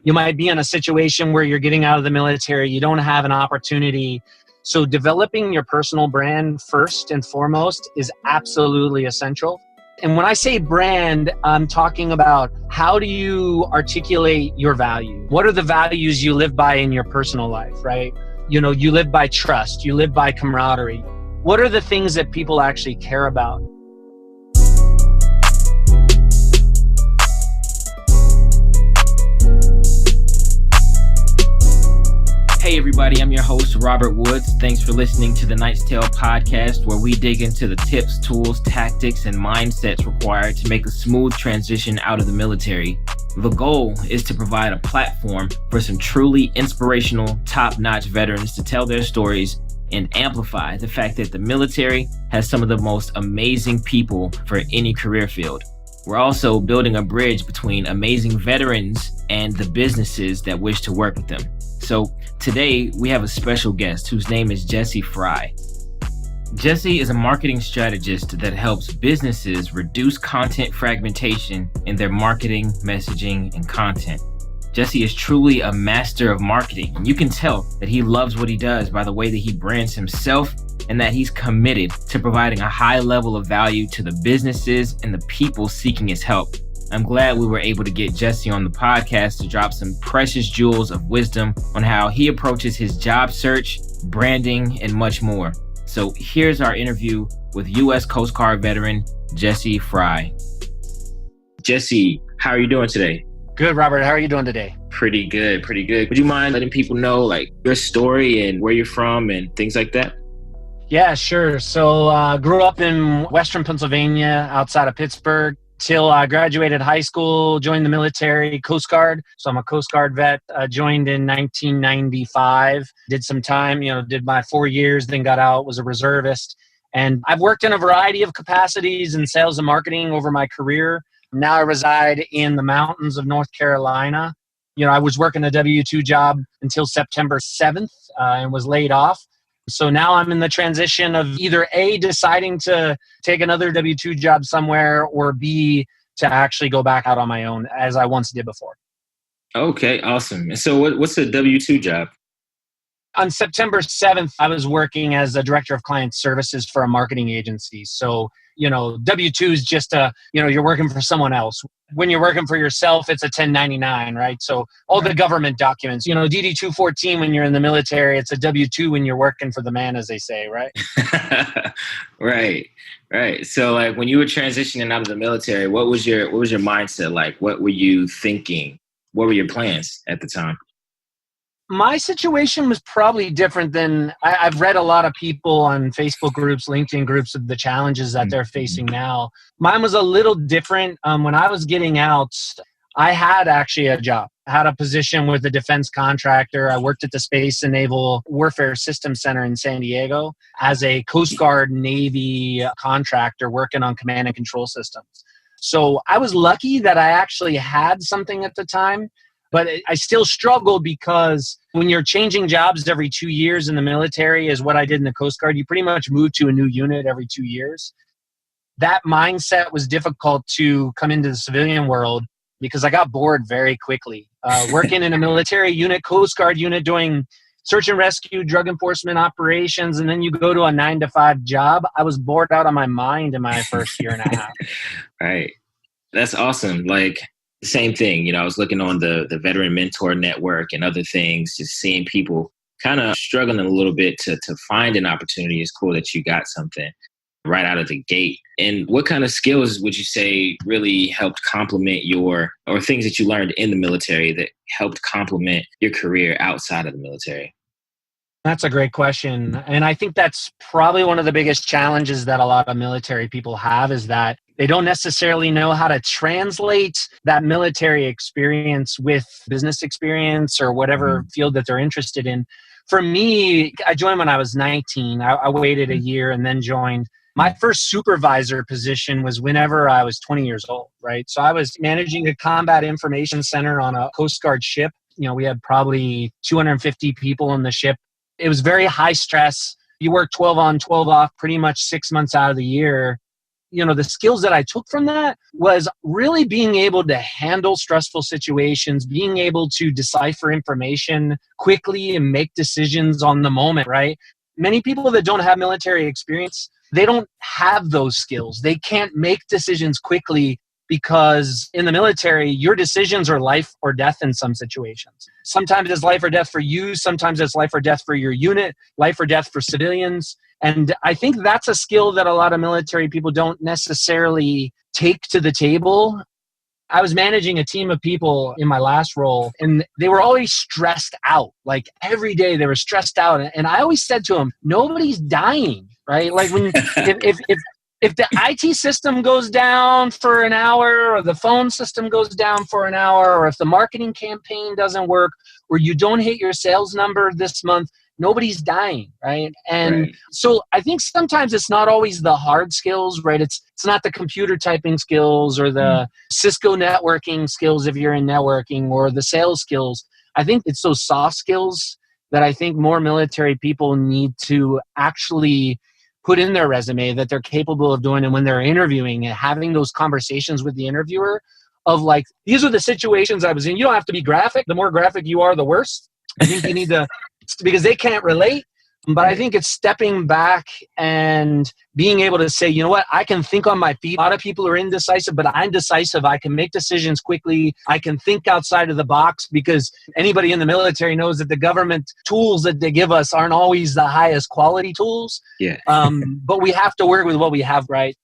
You might be in a situation where you're getting out of the military, you don't have an opportunity. So developing your personal brand first and foremost is absolutely essential. And when I say brand, I'm talking about how do you articulate your value? What are the values you live by in your personal life, right? You know, you live by trust, you live by camaraderie. What are the things that people actually care about? Hey everybody, I'm your host, Robert Woods. Thanks for listening to the Knight's Tale podcast, where we dig into the tips, tools, tactics, and mindsets required to make a smooth transition out of the military. The goal is to provide a platform for some truly inspirational, top-notch veterans to tell their stories and amplify the fact that the military has some of the most amazing people for any career field. We're also building a bridge between amazing veterans and the businesses that wish to work with them. So today we have a special guest whose name is Jesse Frye. Jesse is a marketing strategist that helps businesses reduce content fragmentation in their marketing, messaging, and content. Jesse is truly a master of marketing, and you can tell that he loves what he does by the way that he brands himself and that he's committed to providing a high level of value to the businesses and the people seeking his help. I'm glad we were able to get Jesse on the podcast to drop some precious jewels of wisdom on how he approaches his job search, branding, and much more. So here's our interview with U.S. Coast Guard veteran, Jesse Frye. Jesse, how are you doing today? Good, Robert. How are you doing today? Pretty good. Would you mind letting people know your story and where you're from and things like that? Yeah, sure. So grew up in Western Pennsylvania outside of Pittsburgh till I graduated high school, joined the military, Coast Guard. So I'm a Coast Guard vet, joined in 1995, did some time, did my 4 years, then got out, was a reservist. And I've worked in a variety of capacities in sales and marketing over my career. Now I reside in the mountains of North Carolina. I was working a W-2 job until September 7th and was laid off. So now I'm in the transition of either A, deciding to take another W-2 job somewhere, or B, to actually go back out on my own as I once did before. Okay, awesome. And so what's a W-2 job? On September 7th, I was working as a director of client services for a marketing agency. So, W-2 is just you're working for someone else. When you're working for yourself, it's a 1099, right? So all the government documents, DD-214 when you're in the military, it's a W-2 when you're working for the man, as they say, right? Right. So when you were transitioning out of the military, what was your mindset like? What were you thinking? What were your plans at the time? My situation was probably different than I've read a lot of people on Facebook groups, LinkedIn groups of the challenges that they're facing now. Mine was a little different. When I was getting out, I had actually a job. I had a position with a defense contractor. I worked at the Space and Naval Warfare Systems Center in San Diego as a Coast Guard Navy contractor working on command and control systems. So I was lucky that I actually had something at the time. But I still struggled because when you're changing jobs every 2 years in the military, is what I did in the Coast Guard, you pretty much move to a new unit every 2 years. That mindset was difficult to come into the civilian world because I got bored very quickly. Working in a military unit, Coast Guard unit, doing search and rescue, drug enforcement operations, and then you go to a 9-to-5 job. I was bored out of my mind in my first year and a half. Right. That's awesome. Same thing, I was looking on the Veteran Mentor Network and other things, just seeing people kind of struggling a little bit to find an opportunity. It's cool that you got something right out of the gate. And what kind of skills would you say really helped complement or things that you learned in the military that helped complement your career outside of the military? That's a great question. And I think that's probably one of the biggest challenges that a lot of military people have, is that they don't necessarily know how to translate that military experience with business experience or whatever field that they're interested in. For me, I joined when I was 19. I waited a year and then joined. My first supervisor position was whenever I was 20 years old, right? So I was managing a combat information center on a Coast Guard ship. We had probably 250 people on the ship. It was very high stress. You work 12 on, 12 off, pretty much 6 months out of the year. the skills that I took from that was really being able to handle stressful situations, being able to decipher information quickly and make decisions on the moment, right? Many people that don't have military experience, they don't have those skills. They can't make decisions quickly because in the military, your decisions are life or death in some situations. Sometimes it's life or death for you. Sometimes it's life or death for your unit, life or death for civilians. And I think that's a skill that a lot of military people don't necessarily take to the table. I was managing a team of people in my last role, and they were always stressed out. Like every day they were stressed out. And I always said to them, nobody's dying, right? Like when if the IT system goes down for an hour, or the phone system goes down for an hour, or if the marketing campaign doesn't work, or you don't hit your sales number this month, nobody's dying, right? And so I think sometimes it's not always the hard skills, right? It's not the computer typing skills or the Cisco networking skills if you're in networking, or the sales skills. I think it's those soft skills that I think more military people need to actually put in their resume that they're capable of doing. And when they're interviewing and having those conversations with the interviewer of like, these are the situations I was in. You don't have to be graphic. The more graphic you are, the worse. I think you need to, because they can't relate. But I think it's stepping back and being able to say, you know what, I can think on my feet. A lot of people are indecisive, but I'm decisive. I can make decisions quickly. I can think outside of the box, because anybody in the military knows that the government tools that they give us aren't always the highest quality tools. Yeah. But we have to work with what we have, right?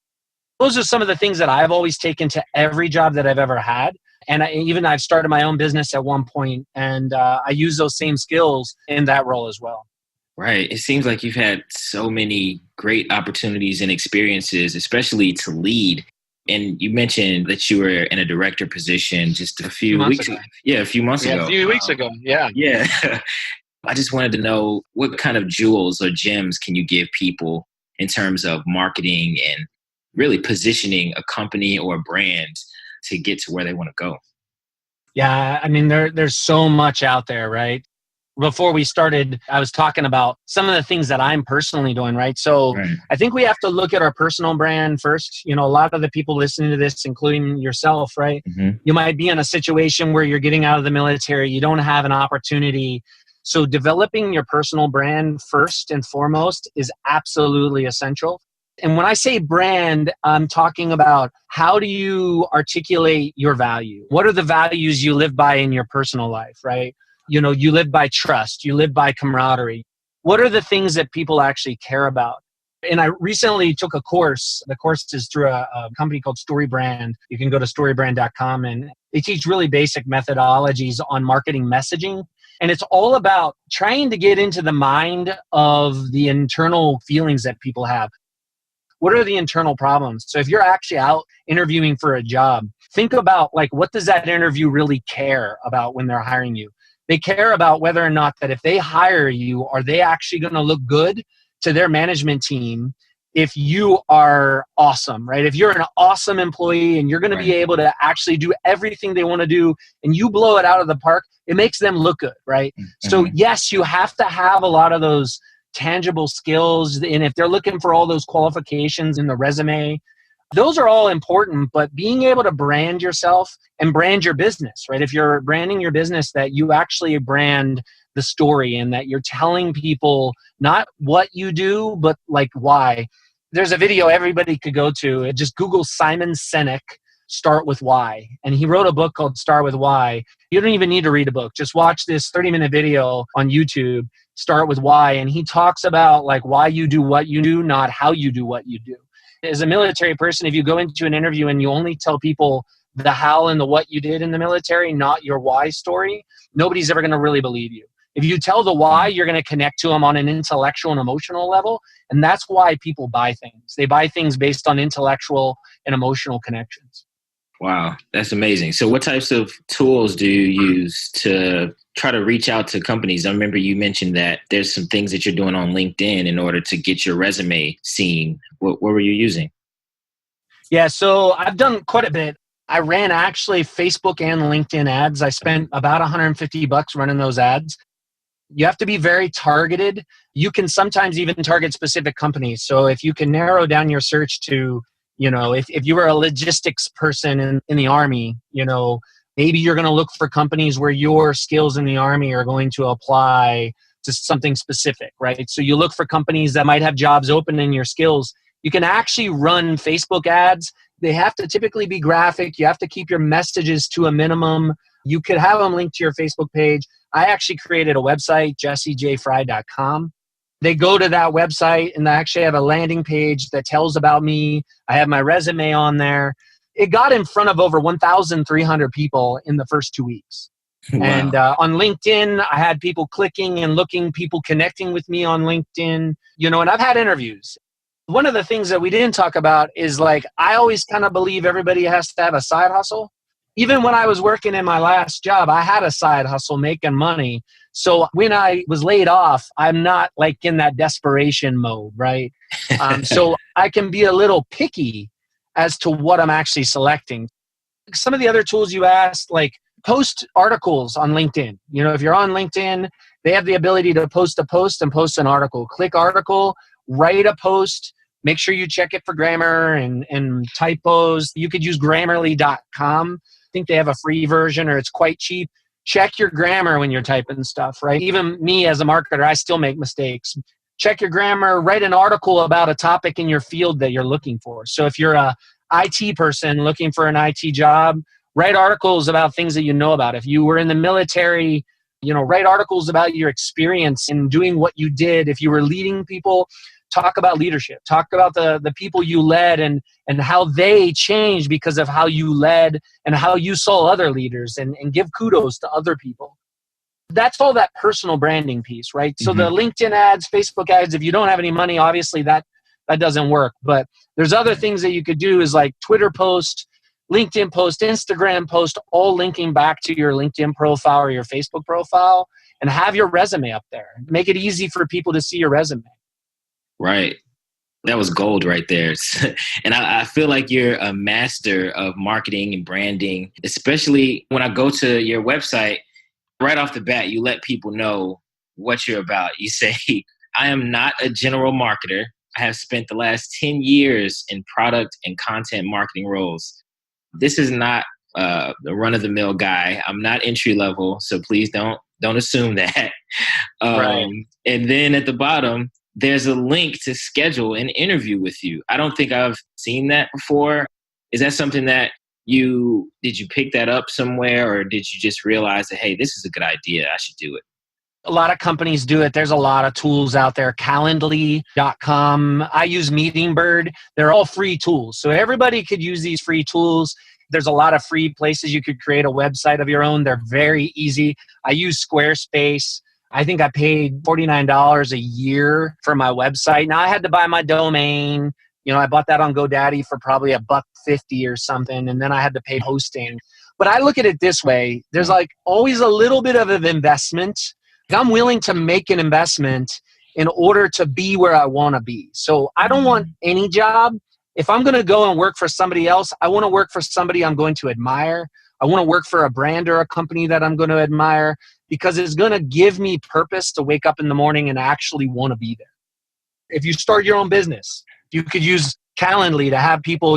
Those are some of the things that I've always taken to every job that I've ever had. And I've started my own business at one point, and I use those same skills in that role as well. Right. It seems like you've had so many great opportunities and experiences, especially to lead. And you mentioned that you were in a director position just a few weeks ago. Yeah, a few months ago. A few weeks ago. Yeah. Yeah. I just wanted to know, what kind of jewels or gems can you give people in terms of marketing and really positioning a company or a brand to get to where they want to go? Yeah. I mean, there's so much out there, right? Before we started, I was talking about some of the things that I'm personally doing, right? So I think we have to look at our personal brand first. A lot of the people listening to this, including yourself, right? You might be in a situation where you're getting out of the military. You don't have an opportunity. So developing your personal brand first and foremost is absolutely essential. And when I say brand, I'm talking about, how do you articulate your value? What are the values you live by in your personal life, right? You live by trust. You live by camaraderie. What are the things that people actually care about? And I recently took a course. The course is through a company called StoryBrand. You can go to storybrand.com, and they teach really basic methodologies on marketing messaging. And it's all about trying to get into the mind of the internal feelings that people have. What are the internal problems? So if you're actually out interviewing for a job, think about, like, what does that interview really care about when they're hiring you? They care about whether or not that if they hire you, are they actually going to look good to their management team if you are awesome, right? If you're an awesome employee and you're going to be able to actually do everything they want to do and you blow it out of the park, it makes them look good, right? So yes, you have to have a lot of those tangible skills. And if they're looking for all those qualifications in the resume, those are all important, but being able to brand yourself and brand your business, right? If you're branding your business, that you actually brand the story and that you're telling people not what you do, but like why. There's a video everybody could go to. Just Google Simon Sinek, Start With Why. And he wrote a book called Start With Why. You don't even need to read a book. Just watch this 30-minute video on YouTube, Start With Why. And he talks about like why you do what you do, not how you do what you do. As a military person, if you go into an interview and you only tell people the how and the what you did in the military, not your why story, nobody's ever going to really believe you. If you tell the why, you're going to connect to them on an intellectual and emotional level. And that's why people buy things. They buy things based on intellectual and emotional connections. Wow, that's amazing. So what types of tools do you use to try to reach out to companies? I remember you mentioned that there's some things that you're doing on LinkedIn in order to get your resume seen. What were you using? Yeah, so I've done quite a bit. I ran actually Facebook and LinkedIn ads. I spent about $150 running those ads. You have to be very targeted. You can sometimes even target specific companies. So if you can narrow down your search to If you were a logistics person in the Army, maybe you're going to look for companies where your skills in the Army are going to apply to something specific, right? So you look for companies that might have jobs open in your skills. You can actually run Facebook ads. They have to typically be graphic. You have to keep your messages to a minimum. You could have them linked to your Facebook page. I actually created a website, jessefrye.com. They go to that website and I actually have a landing page that tells about me. I have my resume on there. It got in front of over 1,300 people in the first 2 weeks. Wow. And on LinkedIn, I had people clicking and looking, people connecting with me on LinkedIn, and I've had interviews. One of the things that we didn't talk about is I always kind of believe everybody has to have a side hustle. Even when I was working in my last job, I had a side hustle making money. So when I was laid off, I'm not in that desperation mode, right? So I can be a little picky as to what I'm actually selecting. Some of the other tools you asked, post articles on LinkedIn. If you're on LinkedIn, they have the ability to post a post and post an article. Click article, write a post. Make sure you check it for grammar and typos. You could use grammarly.com. I think they have a free version or it's quite cheap. Check your grammar when you're typing stuff, right? Even me as a marketer, I still make mistakes. Check your grammar, write an article about a topic in your field that you're looking for. So if you're a IT person looking for an IT job, write articles about things that you know about. If you were in the military, write articles about your experience in doing what you did. If you were leading people, talk about leadership. Talk about the people you led and how they changed because of how you led and how you saw other leaders and give kudos to other people. That's all that personal branding piece, right? Mm-hmm. So the LinkedIn ads, Facebook ads, if you don't have any money, obviously that doesn't work. But there's other things that you could do is Twitter post, LinkedIn post, Instagram post, all linking back to your LinkedIn profile or your Facebook profile and have your resume up there. Make it easy for people to see your resume. Right. That was gold right there. And I feel like you're a master of marketing and branding, especially when I go to your website. Right off the bat, you let people know what you're about. You say, I am not a general marketer. I have spent the last 10 years in product and content marketing roles. This is not the run-of-the-mill guy. I'm not entry level, so please don't assume that. Right. And then at the bottom, there's a link to schedule an interview with you. I don't think I've seen that before. Is that something that did you pick that up somewhere, or did you just realize that, hey, this is a good idea, I should do it? A lot of companies do it. There's a lot of tools out there. Calendly.com. I use Meetingbird. They're all free tools. So everybody could use these free tools. There's a lot of free places you could create a website of your own. They're very easy. I use Squarespace. I think I paid $49 a year for my website. Now I had to buy my domain. I bought that on GoDaddy for probably $1.50 or something. And then I had to pay hosting. But I look at it this way. There's always a little bit of an investment. I'm willing to make an investment in order to be where I want to be. So I don't want any job. If I'm going to go and work for somebody else, I want to work for somebody I'm going to admire. I want to work for a brand or a company that I'm going to admire because it's going to give me purpose to wake up in the morning and actually want to be there. If you start your own business, you could use Calendly to have people,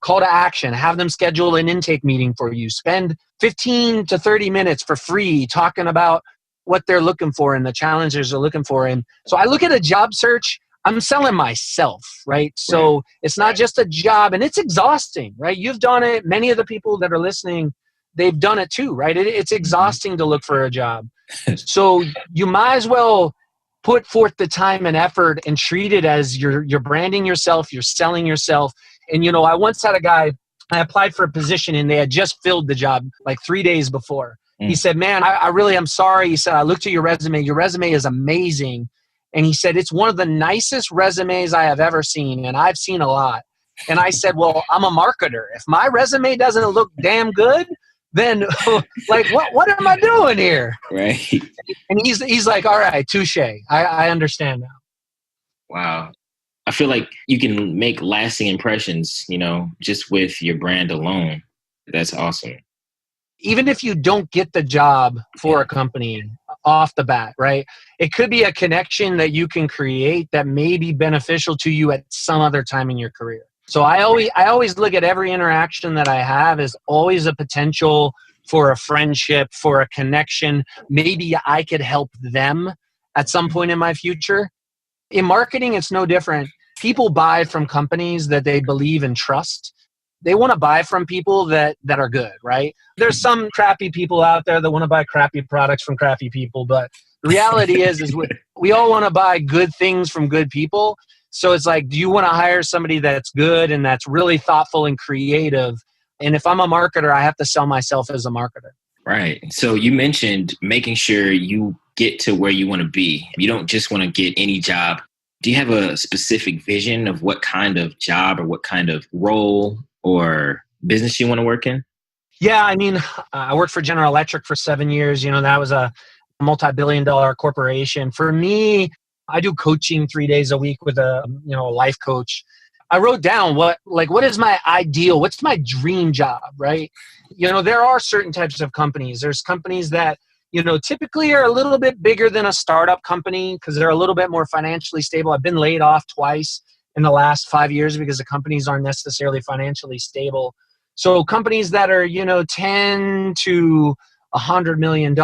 call to action, have them schedule an intake meeting for you. Spend 15 to 30 minutes for free talking about what they're looking for and the challenges they're looking for. And so I look at a job search, I'm selling myself, right? So it's not just a job, and it's exhausting, right? You've done it. Many of the people that are listening, they've done it too, right? It's exhausting to look for a job. So you might as well put forth the time and effort and treat it as you're branding yourself, you're selling yourself. And, I once had a guy, I applied for a position and they had just filled the job 3 days before. He said, man, I really am sorry. He said, I looked at your resume. Your resume is amazing. And he said, it's one of the nicest resumes I have ever seen. And I've seen a lot. And I said, well, I'm a marketer. If my resume doesn't look damn good, then what am I doing here? Right. And he's like, all right, touche. I understand now. Wow. I feel like you can make lasting impressions, just with your brand alone. That's awesome. Even if you don't get the job for a company off the bat, right? It could be a connection that you can create that may be beneficial to you at some other time in your career. So I always look at every interaction that I have as always a potential for a friendship, for a connection. Maybe I could help them at some point in my future. In marketing, it's no different. People buy from companies that they believe and trust. They want to buy from people that are good, right? There's some crappy people out there that want to buy crappy products from crappy people, but the reality is we all want to buy good things from good people. So it's like, do you want to hire somebody that's good and that's really thoughtful and creative? And if I'm a marketer, I have to sell myself as a marketer. Right. So you mentioned making sure you get to where you want to be. You don't just want to get any job. Do you have a specific vision of what kind of job or what kind of role or business you want to work in? Yeah, I mean, I worked for General Electric for 7 years. That was a multi-billion-dollar corporation. For me, I do coaching 3 days a week with a life coach. I wrote down what is my ideal, what's my dream job, right? There are certain types of companies. There's companies that, typically are a little bit bigger than a startup company because they're a little bit more financially stable. I've been laid off twice in the last 5 years because the companies aren't necessarily financially stable. So companies that are, 10 to $100 million,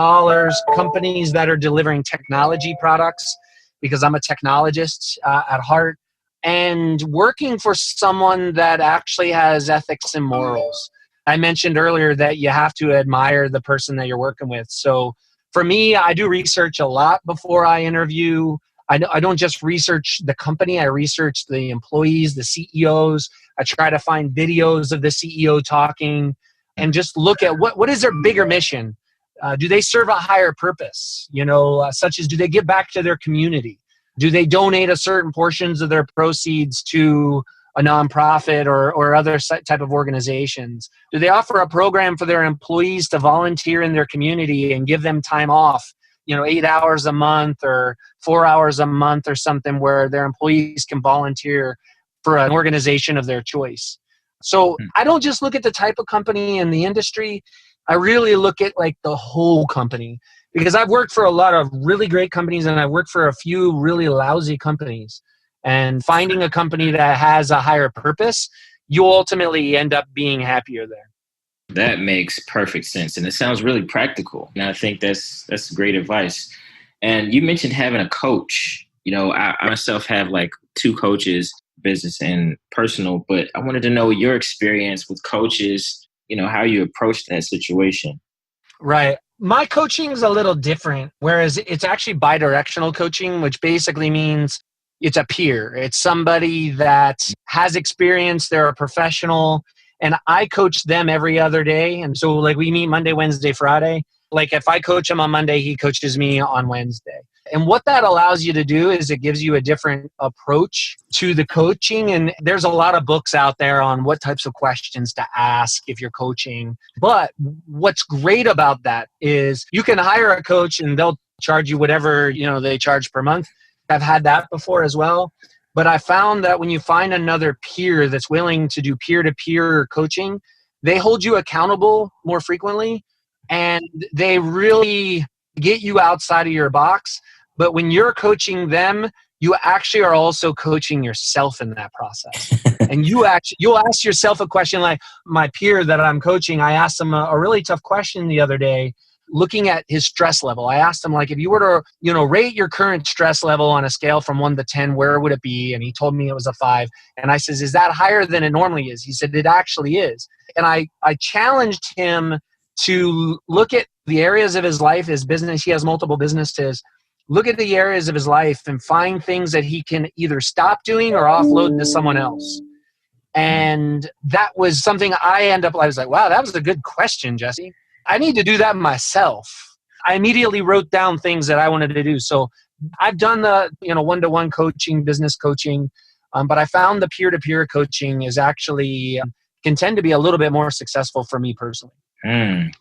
companies that are delivering technology products, because I'm a technologist at heart, and working for someone that actually has ethics and morals. I mentioned earlier that you have to admire the person that you're working with. So for me, I do research a lot before I interview. I don't just research the company. I research the employees, the CEOs. I try to find videos of the CEO talking and just look at what is their bigger mission. Do they serve a higher purpose? Such as, do they give back to their community? Do they donate a certain portions of their proceeds to a nonprofit or other type of organizations? Do they offer a program for their employees to volunteer in their community and give them time off, 8 hours a month or 4 hours a month or something, where their employees can volunteer for an organization of their choice? So I don't just look at the type of company and the industry. I really look at the whole company, because I've worked for a lot of really great companies and I've worked for a few really lousy companies. And finding a company that has a higher purpose, you ultimately end up being happier there. That makes perfect sense. And it sounds really practical. And I think that's great advice. And you mentioned having a coach. I myself have 2 coaches, business and personal, but I wanted to know your experience with coaches, how you approach that situation. Right. My coaching is a little different, whereas it's actually bidirectional coaching, which basically means it's a peer. It's somebody that has experience. They're a professional, and I coach them every other day. And so we meet Monday, Wednesday, Friday. If I coach him on Monday, he coaches me on Wednesday. And what that allows you to do is it gives you a different approach to the coaching. And there's a lot of books out there on what types of questions to ask if you're coaching. But what's great about that is you can hire a coach and they'll charge you whatever, they charge per month. I've had that before as well. But I found that when you find another peer that's willing to do peer-to-peer coaching, they hold you accountable more frequently and they really get you outside of your box. But when you're coaching them, you actually are also coaching yourself in that process. And you'll ask yourself a question. Like my peer that I'm coaching, I asked him a really tough question the other day, looking at his stress level. I asked him, if you were to, rate your current stress level on a scale from 1 to 10, where would it be? And he told me it was a 5. And I says, is that higher than it normally is? He said, it actually is. And I challenged him to look at the areas of his life, his business. He has multiple businesses. Look at the areas of his life and find things that he can either stop doing or offload to someone else. And that was something I was like, wow, that was a good question, Jesse. I need to do that myself. I immediately wrote down things that I wanted to do. So I've done the, one-to-one coaching, business coaching, but I found the peer-to-peer coaching is actually can tend to be a little bit more successful for me personally.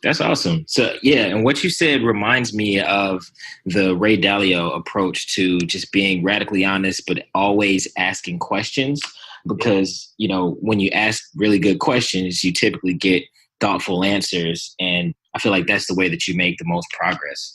That's awesome. So yeah, and what you said reminds me of the Ray Dalio approach to just being radically honest, but always asking questions, because, when you ask really good questions, you typically get thoughtful answers. And I feel like that's the way that you make the most progress.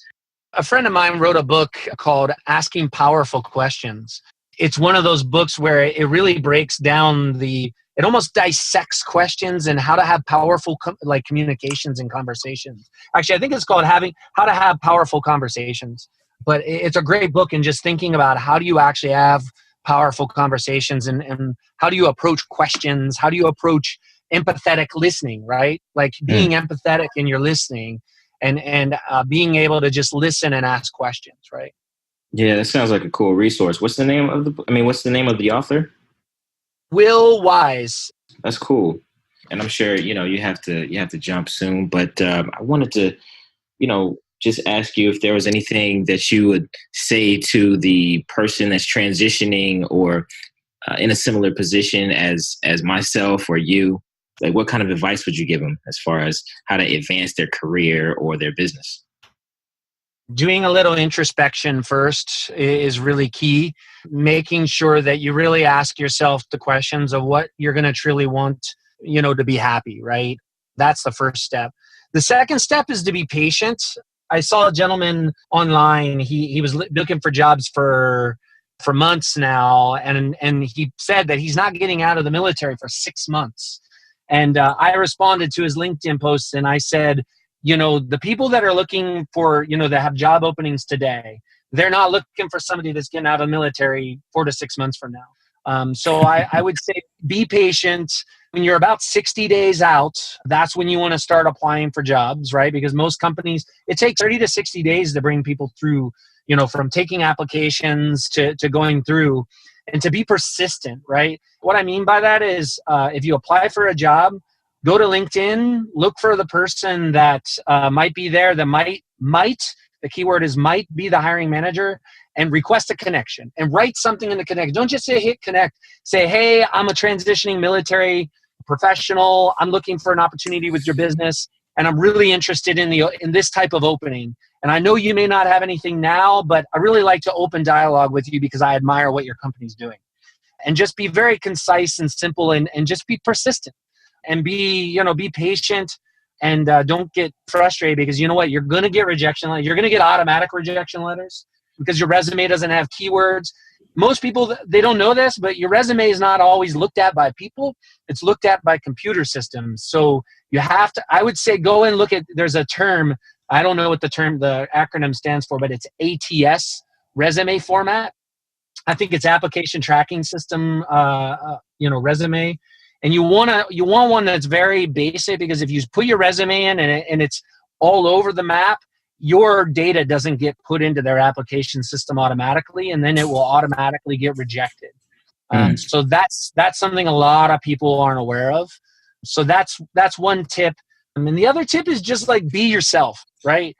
A friend of mine wrote a book called Asking Powerful Questions. It's one of those books where it really breaks down the it almost dissects questions and how to have powerful communications and conversations. Actually, I think it's called How to Have Powerful Conversations. But it's a great book in just thinking about how do you actually have powerful conversations and how do you approach questions? How do you approach empathetic listening, right? Like being empathetic in your listening and being able to just listen and ask questions, right? Yeah, that sounds like a cool resource. What's the name of the author? Will Wise. That's cool. And I'm sure, you have to jump soon, but I wanted to, just ask you if there was anything that you would say to the person that's transitioning or in a similar position as myself or you. Like, what kind of advice would you give them as far as how to advance their career or their business? Doing a little introspection first is really key. Making sure that you really ask yourself the questions of what you're going to truly want, to be happy, right? That's the first step. The second step is to be patient. I saw a gentleman online. He was looking for jobs for months now, and he said that he's not getting out of the military for 6 months. And I responded to his LinkedIn post and I said, the people that are looking for, that have job openings today, they're not looking for somebody that's getting out of the military 4 to 6 months from now. So I would say be patient. When you're about 60 days out, that's when you want to start applying for jobs, right? Because most companies, it takes 30 to 60 days to bring people through, from taking applications to going through, and to be persistent, right? What I mean by that is if you apply for a job, go to LinkedIn, look for the person that might be there, that might, the keyword is might be the hiring manager, and request a connection and write something in the connect. Don't just say hit connect. Say, hey, I'm a transitioning military professional. I'm looking for an opportunity with your business, and I'm really interested in this type of opening. And I know you may not have anything now, but I really like to open dialogue with you because I admire what your company's doing. And just be very concise and simple, and just be persistent and be patient, and don't get frustrated because you know what? You're going to get rejection letters. You're going to get automatic rejection letters because your resume doesn't have keywords. Most people, they don't know this, but your resume is not always looked at by people. It's looked at by computer systems. So you have to, I would say, go and look at, there's a term, I don't know what the acronym stands for, but it's ATS, resume format. I think it's application tracking system, resume. And you want one that's very basic, because if you put your resume in and it's all over the map, your data doesn't get put into their application system automatically, and then it will automatically get rejected. So that's something a lot of people aren't aware of. So that's one tip. And the other tip is just like be yourself, right?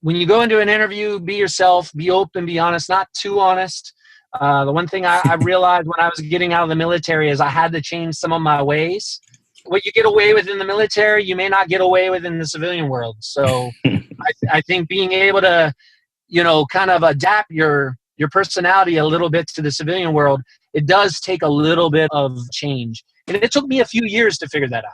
When you go into an interview, be yourself, be open, be honest, not too honest. The one thing I realized when I was getting out of the military is I had to change some of my ways. What you get away with in the military, you may not get away with in the civilian world. So I think being able to, kind of adapt your personality a little bit to the civilian world, it does take a little bit of change. And it took me a few years to figure that out.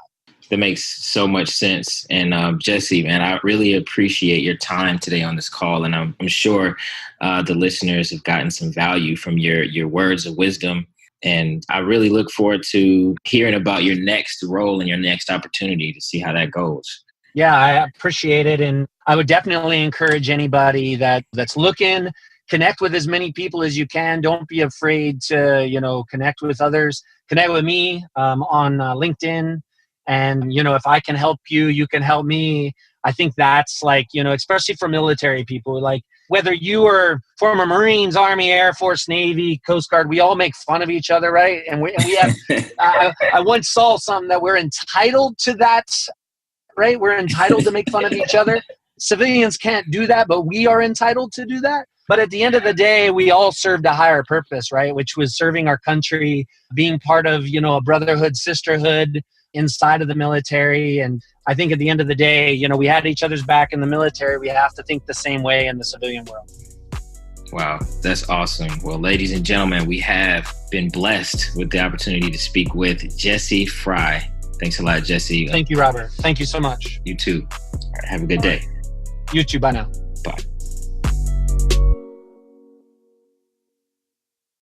That makes so much sense. And Jesse, man, I really appreciate your time today on this call. And I'm sure the listeners have gotten some value from your words of wisdom. And I really look forward to hearing about your next role and your next opportunity to see how that goes. Yeah, I appreciate it. And I would definitely encourage anybody that's looking, connect with as many people as you can. Don't be afraid to, connect with others. Connect with me on LinkedIn. And, if I can help you, you can help me. I think that's like, especially for military people, like whether you are former Marines, Army, Air Force, Navy, Coast Guard, we all make fun of each other, right? And we have, I once saw something that we're entitled to that, right? We're entitled to make fun of each other. Civilians can't do that, but we are entitled to do that. But at the end of the day, we all served a higher purpose, right? Which was serving our country, being part of, a brotherhood, sisterhood inside of the military. And I think at the end of the day, we had each other's back in the military. We have to think the same way in the civilian world. Wow, that's awesome. Well, ladies and gentlemen, we have been blessed with the opportunity to speak with Jesse Frye. Thanks a lot, Jesse. Thank you, Robert. Thank you so much. You too. All right, have a good day. You too. Bye now.